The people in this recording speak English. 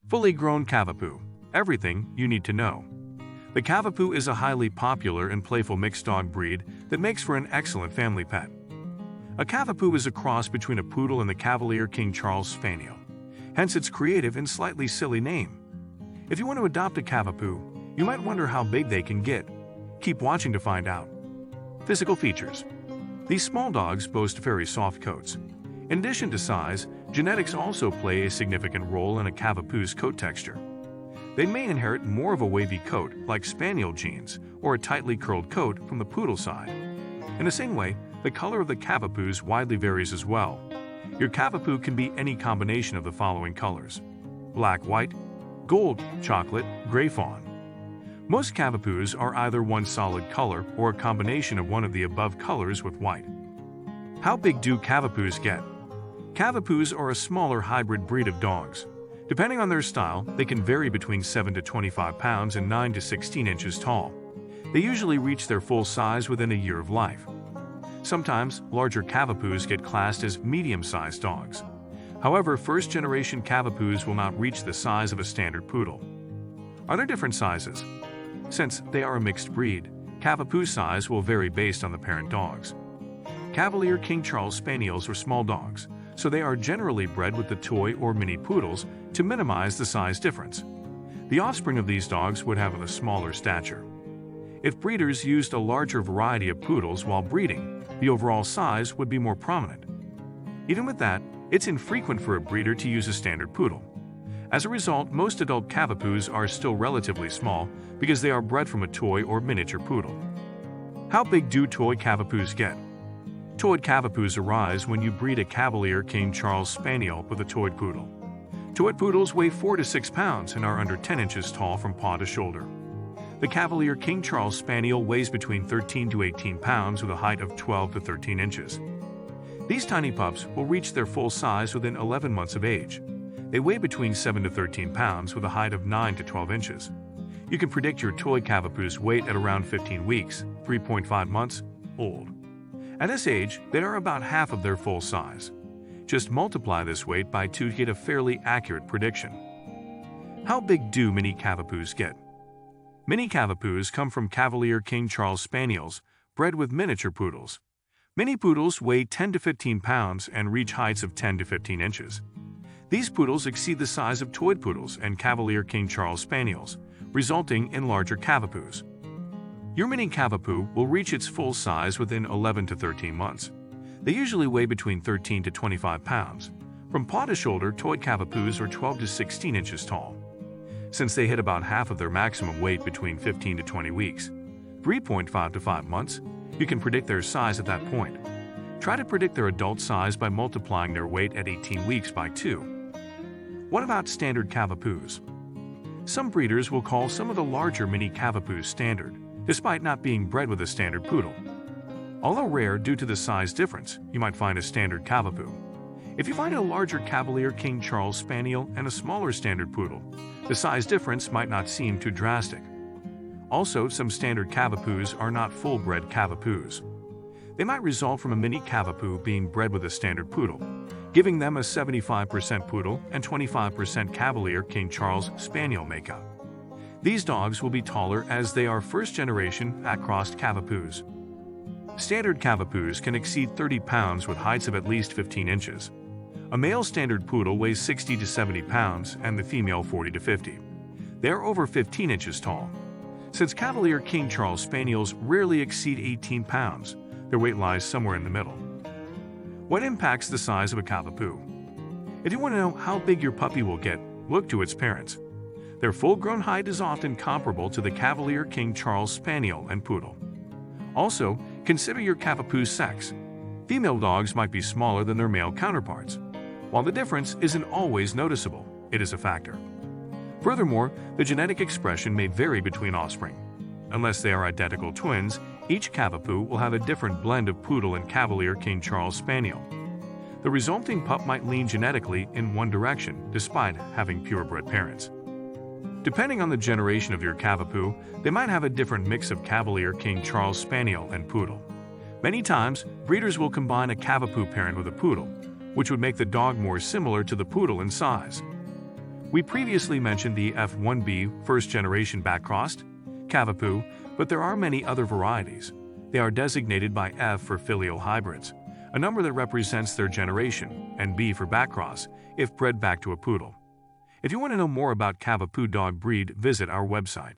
Fully grown Cavapoo. Everything you need to know. The Cavapoo is a highly popular and playful mixed dog breed that makes for an excellent family pet. A Cavapoo is a cross between a Poodle and the Cavalier King Charles Spaniel, hence its creative and slightly silly name. If you want to adopt a Cavapoo, you might wonder how big they can get. Keep watching to find out. Physical features. These small dogs boast very soft coats. In addition to size, genetics also play a significant role in a Cavapoo's coat texture. They may inherit more of a wavy coat, like Spaniel genes, or a tightly curled coat from the Poodle side. In the same way, the color of the Cavapoos widely varies as well. Your Cavapoo can be any combination of the following colors: black-white, gold, chocolate, gray fawn. Most Cavapoos are either one solid color or a combination of one of the above colors with white. How big do Cavapoos get? Cavapoos are a smaller hybrid breed of dogs. Depending on their style, they can vary between 7 to 25 pounds and 9 to 16 inches tall. They usually reach their full size within a year of life. Sometimes, larger Cavapoos get classed as medium-sized dogs. However, first-generation Cavapoos will not reach the size of a standard Poodle. Are there different sizes? Since they are a mixed breed, Cavapoo size will vary based on the parent dogs. Cavalier King Charles Spaniels are small dogs, so they are generally bred with the toy or mini poodles to minimize the size difference. The offspring of these dogs would have a smaller stature. If breeders used a larger variety of poodles while breeding, the overall size would be more prominent. Even with that, it's infrequent for a breeder to use a standard poodle. As a result, most adult Cavapoos are still relatively small because they are bred from a toy or miniature poodle. How big do toy Cavapoos get? Toyed Cavapoos arise when you breed a Cavalier King Charles Spaniel with a toyed poodle. Toyed poodles weigh 4 to 6 pounds and are under 10 inches tall from paw to shoulder. The Cavalier King Charles Spaniel weighs between 13 to 18 pounds with a height of 12 to 13 inches. These tiny pups will reach their full size within 11 months of age. They weigh between 7 to 13 pounds with a height of 9 to 12 inches. You can predict your toy Cavapoo's weight at around 15 weeks, 3.5 months, old. At this age, they are about half of their full size. Just multiply this weight by 2 to get a fairly accurate prediction. How big do mini Cavapoos get? Mini Cavapoos come from Cavalier King Charles Spaniels, bred with miniature poodles. Mini poodles weigh 10 to 15 pounds and reach heights of 10 to 15 inches. These poodles exceed the size of toyed poodles and Cavalier King Charles Spaniels, resulting in larger Cavapoos. Your mini Cavapoo will reach its full size within 11 to 13 months. They usually weigh between 13 to 25 pounds. From paw to shoulder, toyed Cavapoos are 12 to 16 inches tall. Since they hit about half of their maximum weight between 15 to 20 weeks, 3.5 to 5 months, you can predict their size at that point. Try to predict their adult size by multiplying their weight at 18 weeks by 2. What about standard Cavapoos? Some breeders will call some of the larger mini Cavapoos standard, despite not being bred with a standard poodle. Although rare due to the size difference, you might find a standard Cavapoo. If you find a larger Cavalier King Charles Spaniel and a smaller standard poodle, the size difference might not seem too drastic. Also, some standard Cavapoos are not full-bred Cavapoos. They might result from a mini Cavapoo being bred with a standard poodle, giving them a 75% poodle and 25% Cavalier King Charles Spaniel makeup. These dogs will be taller as they are first-generation at-crossed Cavapoos. Standard Cavapoos can exceed 30 pounds with heights of at least 15 inches. A male standard poodle weighs 60 to 70 pounds and the female 40 to 50. They are over 15 inches tall. Since Cavalier King Charles Spaniels rarely exceed 18 pounds, their weight lies somewhere in the middle. What impacts the size of a Cavapoo? If you want to know how big your puppy will get, look to its parents. Their full-grown height is often comparable to the Cavalier King Charles Spaniel and Poodle. Also, consider your Cavapoo's sex. Female dogs might be smaller than their male counterparts. While the difference isn't always noticeable, it is a factor. Furthermore, the genetic expression may vary between offspring. Unless they are identical twins, each Cavapoo will have a different blend of Poodle and Cavalier King Charles Spaniel. The resulting pup might lean genetically in one direction despite having purebred parents. Depending on the generation of your Cavapoo, they might have a different mix of Cavalier King Charles Spaniel and Poodle. Many times, breeders will combine a Cavapoo parent with a Poodle, which would make the dog more similar to the Poodle in size. We previously mentioned the F1B first-generation back-crossed Cavapoo, but there are many other varieties. They are designated by F for filial hybrids, a number that represents their generation, and B for backcross, if bred back to a poodle. If you want to know more about Cavapoo dog breed, visit our website.